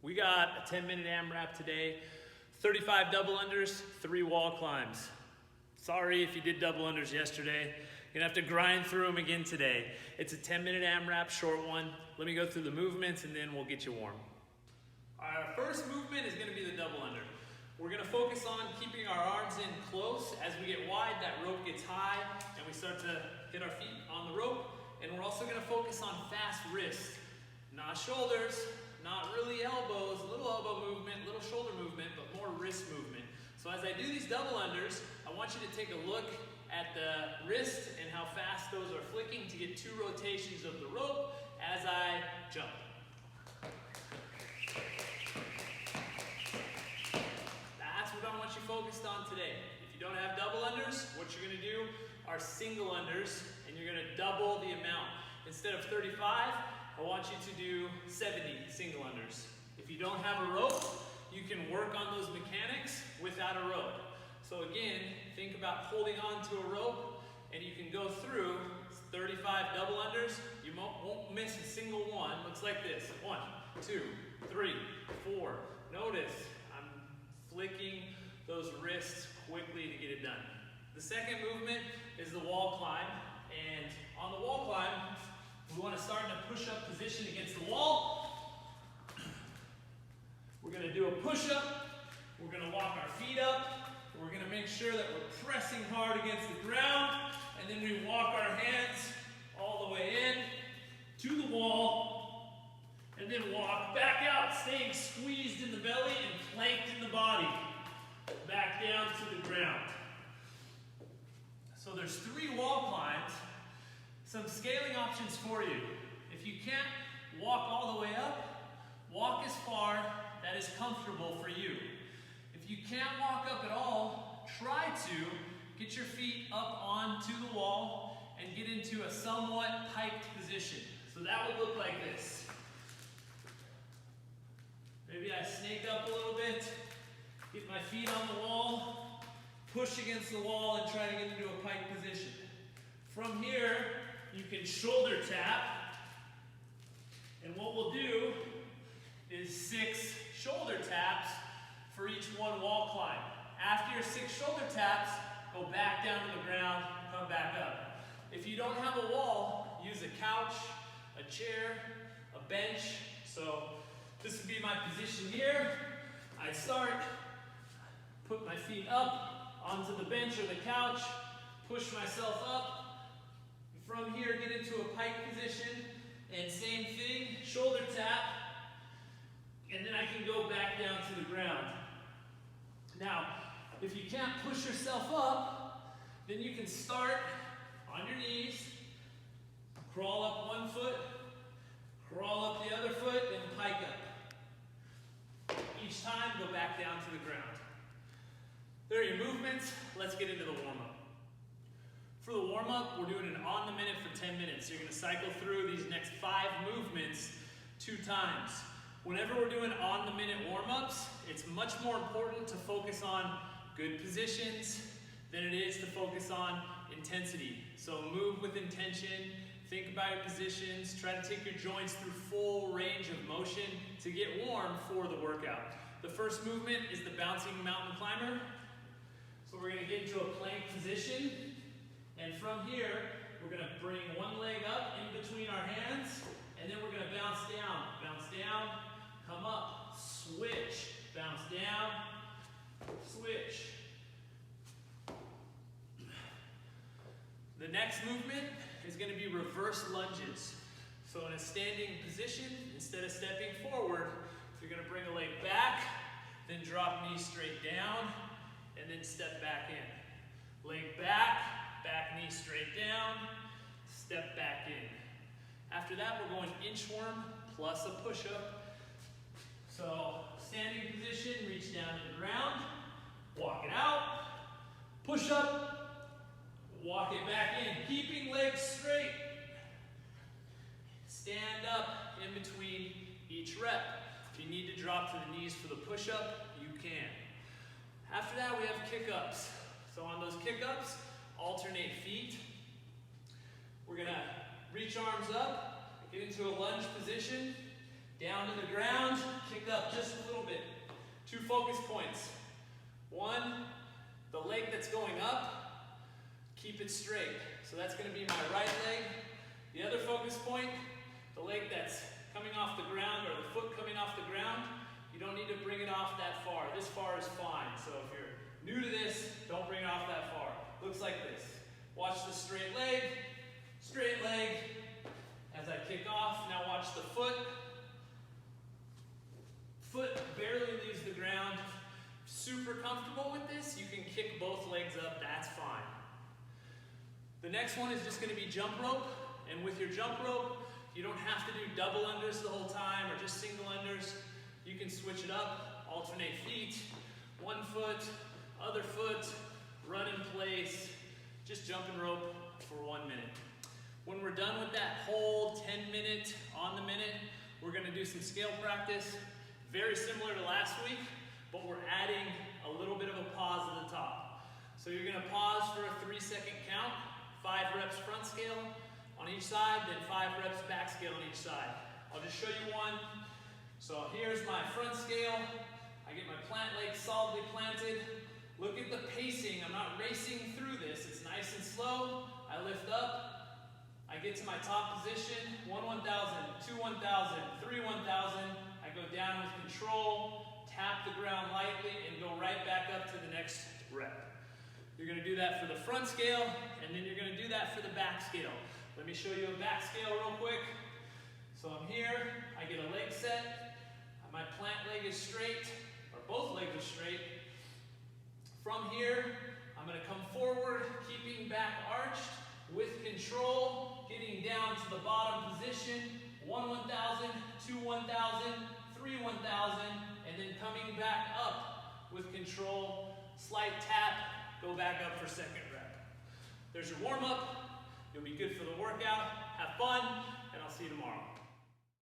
We got a 10-minute AMRAP today, 35 double unders, 3 wall climbs. Sorry if you did double unders yesterday. You're gonna have to grind through them again today. It's a 10-minute AMRAP, short one. Let me go through the movements and then we'll get you warm. Our first movement is gonna be the double under. We're gonna focus on keeping our arms in close. As we get wide, that rope gets high and we start to hit our feet on the rope. And we're also gonna focus on fast wrists, not shoulders, not really elbows, little elbow movement, little shoulder movement, but more wrist movement. So as I do these double unders, I want you to take a look at the wrist and how fast those are flicking to get 2 rotations of the rope as I jump. That's what I want you focused on today. If you don't have double unders, what you're gonna do are single unders, and you're gonna double the amount. Instead of 35, I want you to do 70 single unders. If you don't have a rope, you can work on those mechanics without a rope. So again, think about holding on to a rope and you can go through 35 double unders. You won't miss a single one. Looks like this. 1, 2, 3, 4. Notice I'm flicking those wrists quickly to get it done. The second movement is the wall climb. And on the wall climb, we want to start in a push-up position against the wall. We're going to do a push-up. We're going to walk our feet up. We're going to make sure that we're pressing hard against the ground. And then we walk our hands all the way in to the wall. And then walk back out, staying squeezed in the belly and planked in the body. Back down to the ground. So there's 3 wall climbs. Some scaling options for you. If you can't walk all the way up, walk as far that is comfortable for you. If you can't walk up at all, try to get your feet up onto the wall and get into a somewhat piped position. So that would look like this. Maybe I snake up a little bit, get my feet on the wall, push against the wall and try to get into a piped position. From here, you can shoulder tap, and what we'll do is 6 shoulder taps for each 1 wall climb. After your 6 shoulder taps, go back down to the ground, come back up. If you don't have a wall, use a couch, a chair, a bench. So this would be my position here. I start, put my feet up onto the bench or the couch, push myself up. From here, get into a pike position, and same thing, shoulder tap, and then I can go back down to the ground. Now, if you can't push yourself up, then you can start on your knees, crawl up 1 foot, crawl up the other foot, and pike up. Each time, go back down to the ground. There are your movements. Let's get into the warm-up. For the warm-up, we're doing it on the minute for 10 minutes. You're going to cycle through these next 5 movements 2 times. Whenever we're doing on the minute warm-ups, it's much more important to focus on good positions than it is to focus on intensity. So move with intention, think about your positions, try to take your joints through full range of motion to get warm for the workout. The first movement is the bouncing mountain climber. So we're going to get into a plank position. And from here, we're going to bring 1 leg up in between our hands, and then we're going to bounce down, come up, switch, bounce down, switch. The next movement is going to be reverse lunges. So in a standing position, instead of stepping forward, you're going to bring a leg back, then drop knee straight down, and then step back in. Leg back knee straight down, step back in. After that, we're going inchworm plus a push-up. So standing position, reach down to the ground, walk it out, push up, walk it back in, keeping legs straight. Stand up in between each rep. If you need to drop to the knees for the push-up, you can. After that, we have kick-ups. So on those kick-ups, alternate feet. We're going to reach arms up, get into a lunge position, Down to the ground, kick up just a little bit. 2 focus points. 1, the leg that's going up, keep it straight. So that's going to be my right leg. The other focus point, the leg that's coming off the ground, or the foot coming off the ground, you don't need to bring it off that far. This far is fine. So if you're new to this, don't bring it off that far. Looks like this. Watch the straight leg, as I kick off. Now watch the foot. Foot barely leaves the ground. Super comfortable with this, you can kick both legs up, that's fine. The next one is just going to be jump rope, and with your jump rope, you don't have to do double unders the whole time or just single unders. You can switch it up, alternate feet, one foot, other foot, run in place, just jumping rope for 1 minute. When we're done with that whole 10-minute on the minute, we're going to do some scale practice, very similar to last week, but we're adding a little bit of a pause at the top. So you're going to pause for a 3-second count, 5 reps front scale on each side, then 5 reps back scale on each side. I'll just show you one. So here's my front scale. I get my plant leg solidly planted. Look at the pacing. I'm not racing through this. It's nice and slow. I lift up. I get to my top position. 1 1,000, 2 1,000, 3 1,000. I go down with control, tap the ground lightly, and go right back up to the next rep. You're going to do that for the front scale, and then you're going to do that for the back scale. Let me show you a back scale real quick. So I'm here, I get a leg set, my plant leg is straight, or both legs are straight. From here, I'm going to come forward, keeping back arched, with control, getting down to the bottom position, 1 1,000, 2 1,000, 3 1,000, and then coming back up with control, slight tap, go back up for second rep. There's your warm-up. You'll be good for the workout. Have fun, and I'll see you tomorrow.